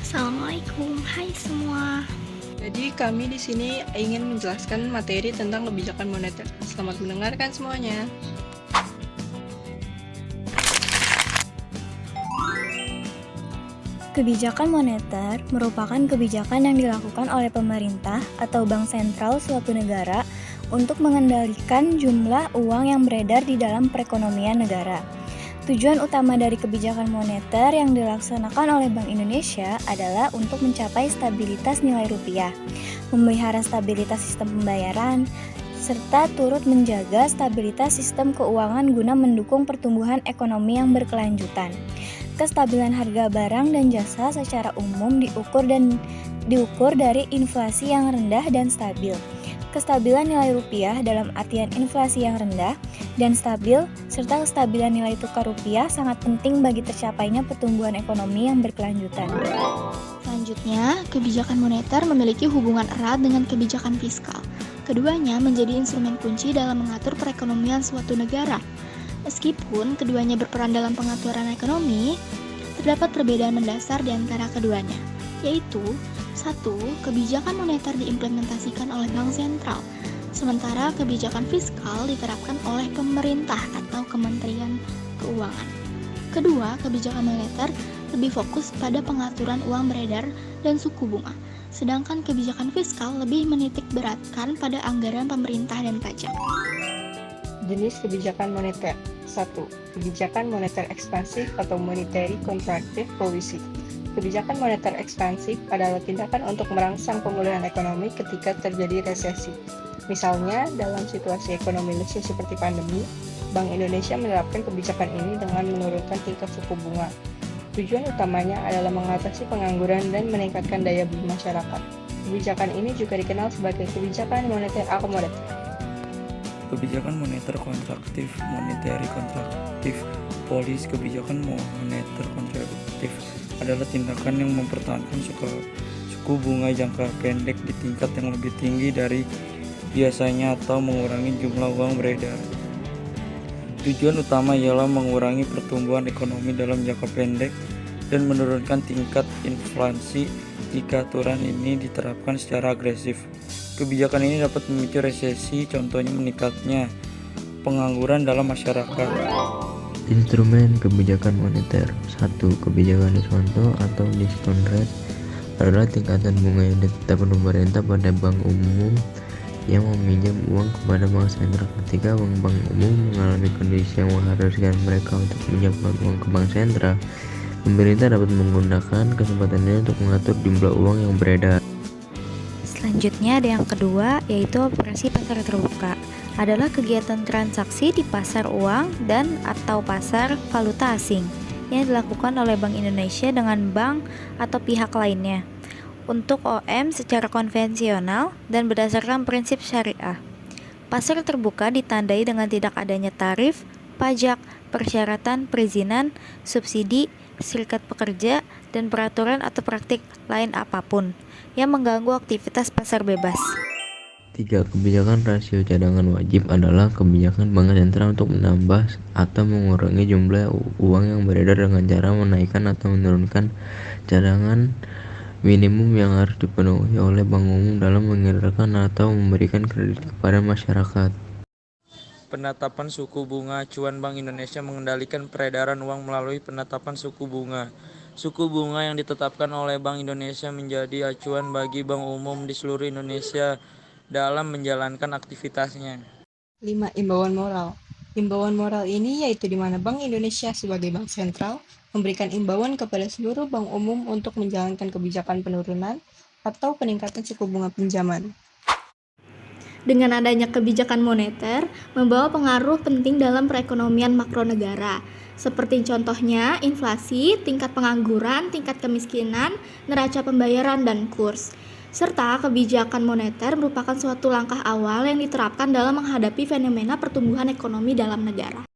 Assalamualaikum, hai semua. Jadi kami di sini ingin menjelaskan materi tentang kebijakan moneter. Selamat mendengarkan semuanya. Kebijakan moneter merupakan kebijakan yang dilakukan oleh pemerintah atau bank sentral suatu negara untuk mengendalikan jumlah uang yang beredar di dalam perekonomian negara. Tujuan utama dari kebijakan moneter yang dilaksanakan oleh Bank Indonesia adalah untuk mencapai stabilitas nilai rupiah, memelihara stabilitas sistem pembayaran, serta turut menjaga stabilitas sistem keuangan guna mendukung pertumbuhan ekonomi yang berkelanjutan. Kestabilan harga barang dan jasa secara umum diukur dari inflasi yang rendah dan stabil. Kestabilan nilai rupiah dalam artian inflasi yang rendah dan stabil, serta kestabilan nilai tukar rupiah sangat penting bagi tercapainya pertumbuhan ekonomi yang berkelanjutan. Selanjutnya, kebijakan moneter memiliki hubungan erat dengan kebijakan fiskal. Keduanya menjadi instrumen kunci dalam mengatur perekonomian suatu negara. Meskipun keduanya berperan dalam pengaturan ekonomi, terdapat perbedaan mendasar di antara keduanya, yaitu 1. Kebijakan moneter diimplementasikan oleh bank sentral, sementara kebijakan fiskal diterapkan oleh pemerintah atau Kementerian Keuangan. Kedua, kebijakan moneter lebih fokus pada pengaturan uang beredar dan suku bunga, sedangkan kebijakan fiskal lebih menitik beratkan pada anggaran pemerintah dan pajak. Jenis kebijakan moneter. 1. Kebijakan moneter ekspansif atau monetary contractive policy. Kebijakan moneter ekspansif adalah tindakan untuk merangsang pemulihan ekonomi ketika terjadi resesi. Misalnya, dalam situasi ekonomi lesu seperti pandemi, Bank Indonesia menerapkan kebijakan ini dengan menurunkan tingkat suku bunga. Tujuan utamanya adalah mengatasi pengangguran dan meningkatkan daya beli masyarakat. Kebijakan ini juga dikenal sebagai kebijakan moneter akomodatif. Kebijakan moneter kontraktif, monetary kontraktif policy. Kebijakan moneter kontraktif adalah tindakan yang mempertahankan suku bunga jangka pendek di tingkat yang lebih tinggi dari biasanya atau mengurangi jumlah uang beredar. Tujuan utama ialah mengurangi pertumbuhan ekonomi dalam jangka pendek dan menurunkan tingkat inflasi jika aturan ini diterapkan secara agresif. Kebijakan ini dapat memicu resesi, contohnya meningkatnya pengangguran dalam masyarakat. Instrumen kebijakan moneter. 1. Kebijakan diskonto atau discount rate adalah tingkatan bunga yang ditetapkan pemerintah pada bank umum yang meminjam uang kepada bank sentral. Ketika bank umum mengalami kondisi yang mengharuskan mereka untuk meminjamkan uang ke bank sentral, pemerintah dapat menggunakan kesempatan ini untuk mengatur jumlah uang yang beredar. Selanjutnya ada yang kedua, yaitu operasi pasar terbuka. Adalah kegiatan transaksi di pasar uang dan atau pasar valuta asing yang dilakukan oleh Bank Indonesia dengan bank atau pihak lainnya untuk OM secara konvensional dan berdasarkan prinsip syariah. Pasar terbuka ditandai dengan tidak adanya tarif, pajak, persyaratan, perizinan, subsidi, serikat pekerja, dan peraturan atau praktik lain apapun yang mengganggu aktivitas pasar bebas. 3. Kebijakan rasio cadangan wajib adalah kebijakan bank sentral untuk menambah atau mengurangi jumlah uang yang beredar dengan cara menaikkan atau menurunkan cadangan minimum yang harus dipenuhi oleh bank umum dalam mengedarkan atau memberikan kredit kepada masyarakat. Penetapan suku bunga acuan. Bank Indonesia mengendalikan peredaran uang melalui penetapan suku bunga. Suku bunga yang ditetapkan oleh Bank Indonesia menjadi acuan bagi bank umum di seluruh Indonesia dalam menjalankan aktivitasnya. 5. Imbauan moral. Imbauan moral ini yaitu di mana Bank Indonesia sebagai bank sentral memberikan imbauan kepada seluruh bank umum untuk menjalankan kebijakan penurunan atau peningkatan suku bunga pinjaman. Dengan adanya kebijakan moneter, membawa pengaruh penting dalam perekonomian makro negara, seperti contohnya inflasi, tingkat pengangguran, tingkat kemiskinan, neraca pembayaran, dan kurs. Serta kebijakan moneter merupakan suatu langkah awal yang diterapkan dalam menghadapi fenomena pertumbuhan ekonomi dalam negara.